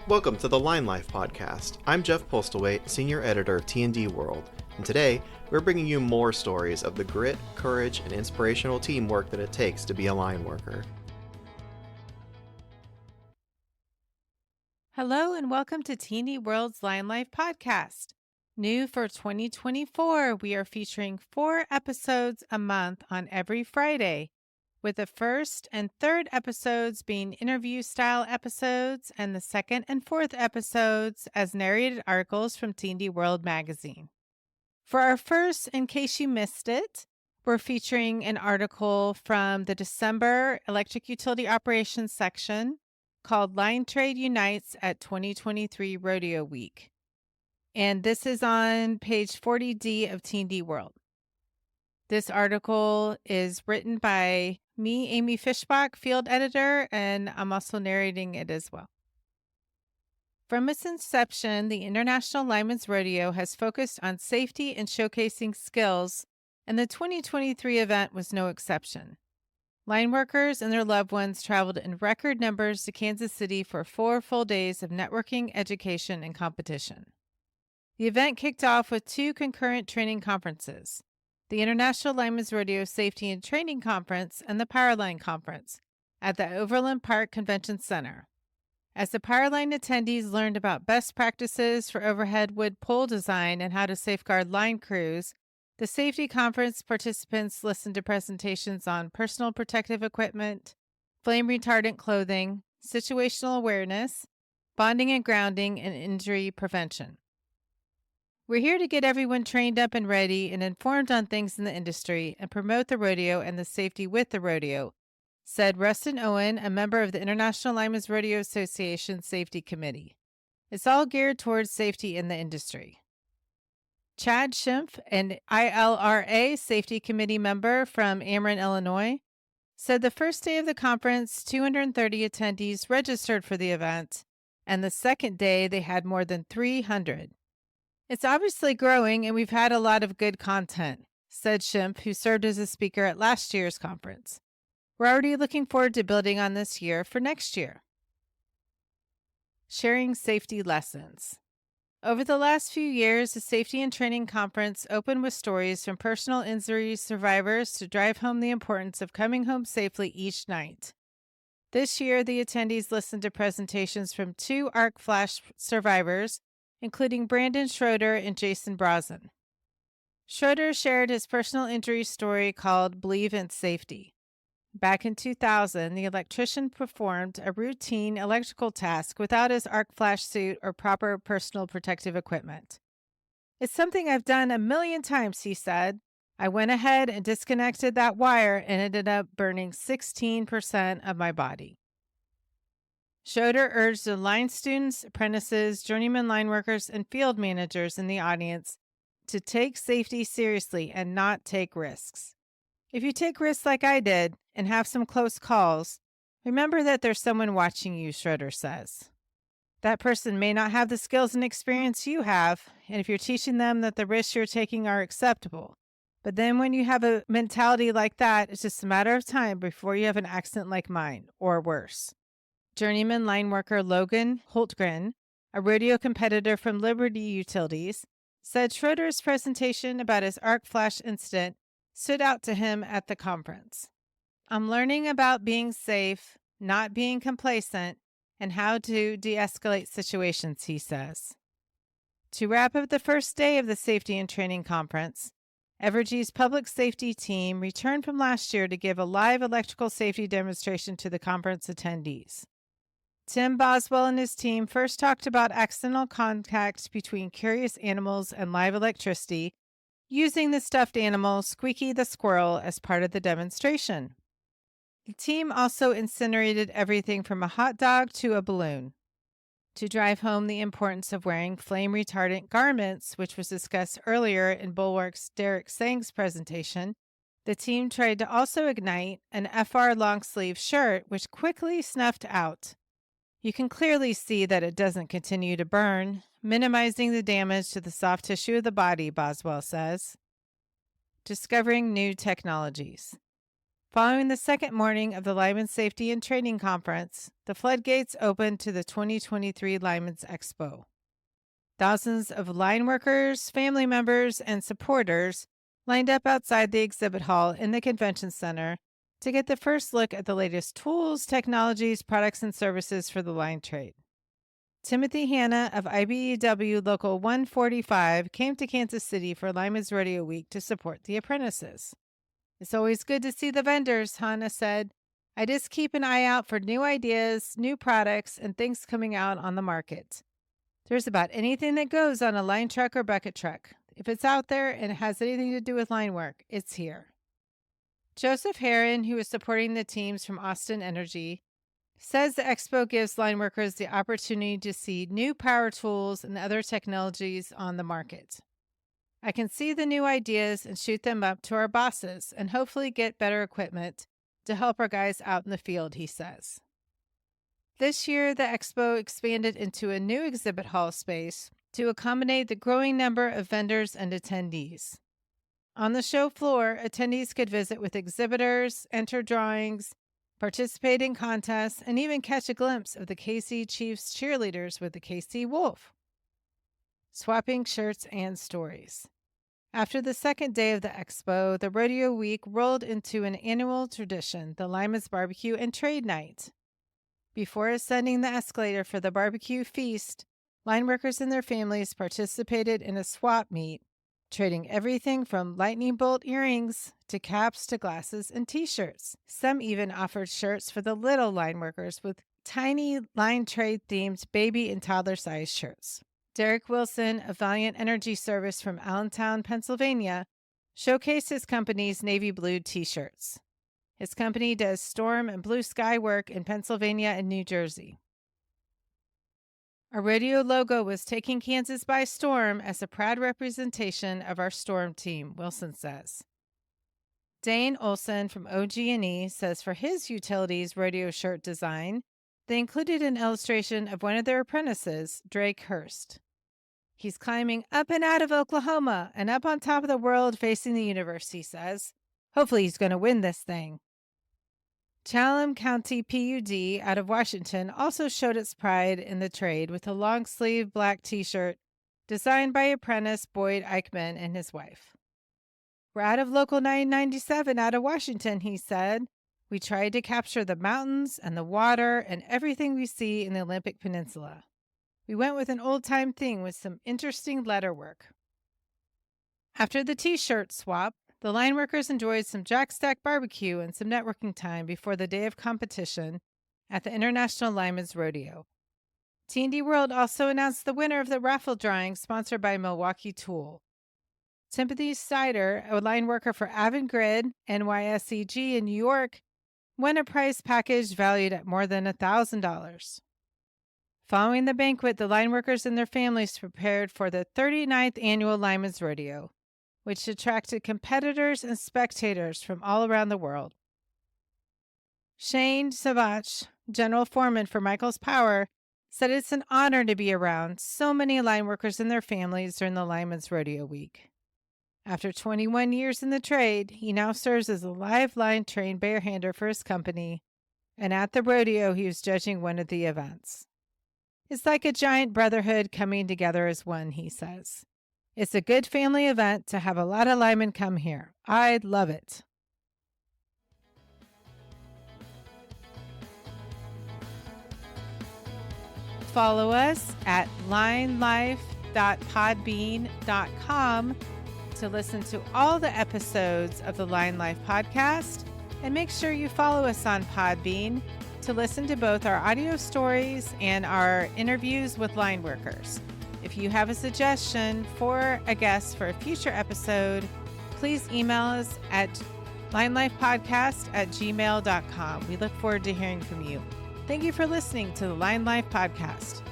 Welcome to the Line Life podcast. I'm Jeff Postlethwaite, senior editor of T&D World, and today we're bringing you more stories of the grit, courage, and inspirational teamwork that it takes to be a line worker. Hello and welcome to T&D World's Line Life podcast. New for 2024, we are featuring 4 episodes a month on every Friday, with the first and third episodes being interview-style episodes and the second and fourth episodes as narrated articles from T&D World magazine. For our first, in case you missed it, we're featuring an article from the December Electric Utility Operations section called Line Trade Unites at 2023 Rodeo Week. And this is on page 40D of T&D World. This article is written by me, Amy Fishbach, field editor, and I'm also narrating it as well. From its inception, the International Linemen's Rodeo has focused on safety and showcasing skills, and the 2023 event was no exception. Line workers and their loved ones traveled in record numbers to Kansas City for 4 full days of networking, education, and competition. The event kicked off with 2 concurrent training conferences, the International Linemen's Rodeo Safety and Training Conference and the Powerline Conference at the Overland Park Convention Center. As the Powerline attendees learned about best practices for overhead wood pole design and how to safeguard line crews, the safety conference participants listened to presentations on personal protective equipment, flame retardant clothing, situational awareness, bonding and grounding, and injury prevention. We're here to get everyone trained up and ready and informed on things in the industry and promote the rodeo and the safety with the rodeo, said Rustin Owen, a member of the International Linemen's Rodeo Association Safety Committee. It's all geared towards safety in the industry. Chad Schimpf, an ILRA Safety Committee member from Ameren, Illinois, said the first day of the conference, 230 attendees registered for the event, and the second day they had more than 300. It's obviously growing, and we've had a lot of good content, said Schimpf, who served as a speaker at last year's conference. We're already looking forward to building on this year for next year. Sharing safety lessons. Over the last few years, the Safety and Training Conference opened with stories from personal injury survivors to drive home the importance of coming home safely each night. This year, the attendees listened to presentations from 2 arc flash survivors, including Brandon Schroeder and Jason Brazen. Schroeder shared his personal injury story called Believe in Safety. Back in 2000, the electrician performed a routine electrical task without his arc flash suit or proper personal protective equipment. It's something I've done a million times, he said. I went ahead and disconnected that wire and ended up burning 16% of my body. Schroeder urged the line students, apprentices, journeyman line workers, and field managers in the audience to take safety seriously and not take risks. If you take risks like I did and have some close calls, remember that there's someone watching you, Schroeder says. That person may not have the skills and experience you have, and if you're teaching them that the risks you're taking are acceptable. But then when you have a mentality like that, it's just a matter of time before you have an accident like mine, or worse. Journeyman line worker Logan Holtgren, a rodeo competitor from Liberty Utilities, said Schroeder's presentation about his arc flash incident stood out to him at the conference. I'm learning about being safe, not being complacent, and how to de-escalate situations, he says. To wrap up the first day of the Safety and Training Conference, Evergy's public safety team returned from last year to give a live electrical safety demonstration to the conference attendees. Tim Boswell and his team first talked about accidental contact between curious animals and live electricity, using the stuffed animal Squeaky the squirrel as part of the demonstration. The team also incinerated everything from a hot dog to a balloon. To drive home the importance of wearing flame-retardant garments, which was discussed earlier in Bulwark's Derek Sang's presentation, the team tried to also ignite an FR long-sleeve shirt, which quickly snuffed out. You can clearly see that it doesn't continue to burn, minimizing the damage to the soft tissue of the body, Boswell says. Discovering new technologies. Following the second morning of the Lineman Safety and Training Conference, the floodgates opened to the 2023 Lineman's Expo. Thousands of line workers, family members, and supporters lined up outside the exhibit hall in the convention center to get the first look at the latest tools, technologies, products, and services for the line trade. Timothy Hanna of IBEW Local 145 came to Kansas City for Lineman's Rodeo Week to support the apprentices. "It's always good to see the vendors," Hanna said. "I just keep an eye out for new ideas, new products, and things coming out on the market. There's about anything that goes on a line truck or bucket truck. If it's out there and it has anything to do with line work, it's here." Joseph Herron, who is supporting the teams from Austin Energy, says the expo gives line workers the opportunity to see new power tools and other technologies on the market. "I can see the new ideas and shoot them up to our bosses and hopefully get better equipment to help our guys out in the field," he says. This year, the expo expanded into a new exhibit hall space to accommodate the growing number of vendors and attendees. On the show floor, attendees could visit with exhibitors, enter drawings, participate in contests, and even catch a glimpse of the KC Chiefs cheerleaders with the KC Wolf. Swapping shirts and stories. After the second day of the expo, the Rodeo Week rolled into an annual tradition, the Lima's Barbecue and Trade Night. Before ascending the escalator for the barbecue feast, line workers and their families participated in a swap meet, trading everything from lightning bolt earrings to caps to glasses and t-shirts. Some even offered shirts for the little line workers with tiny line trade-themed baby and toddler-sized shirts. Derek Wilson of Valiant Energy Service from Allentown, Pennsylvania, showcased his company's navy blue t-shirts. His company does storm and blue sky work in Pennsylvania and New Jersey. Our rodeo logo was taking Kansas by storm as a proud representation of our storm team, Wilson says. Dane Olson from OG&E says for his utilities rodeo shirt design, they included an illustration of one of their apprentices, Drake Hurst. "He's climbing up and out of Oklahoma and up on top of the world facing the universe," he says. "Hopefully he's going to win this thing." Chatham County PUD out of Washington also showed its pride in the trade with a long-sleeve black t-shirt designed by apprentice Boyd Eichmann and his wife. "We're out of Local 997 out of Washington," he said. "We tried to capture the mountains and the water and everything we see in the Olympic Peninsula. We went with an old-time thing with some interesting letterwork." After the t-shirt swap, the line workers enjoyed some Jack Stack barbecue and some networking time before the day of competition at the International Lineman's Rodeo. T&D World also announced the winner of the raffle drawing sponsored by Milwaukee Tool. Timothy Sider, a line worker for Avangrid, NYSEG in New York, won a prize package valued at more than $1,000. Following the banquet, the line workers and their families prepared for the 39th annual Lineman's Rodeo, which attracted competitors and spectators from all around the world. Shane Savach, general foreman for Michaels Power, said it's an honor to be around so many line workers and their families during the Lineman's Rodeo Week. After 21 years in the trade, he now serves as a live line trained barehander for his company, and at the rodeo he was judging one of the events. "It's like a giant brotherhood coming together as one," he says. "It's a good family event to have a lot of linemen come here. I love it." Follow us at linelife.podbean.com to listen to all the episodes of the Line Life podcast, and make sure you follow us on Podbean to listen to both our audio stories and our interviews with line workers. If you have a suggestion for a guest for a future episode, please email us at linelifepodcast@gmail.com. We look forward to hearing from you. Thank you for listening to the Line Life Podcast.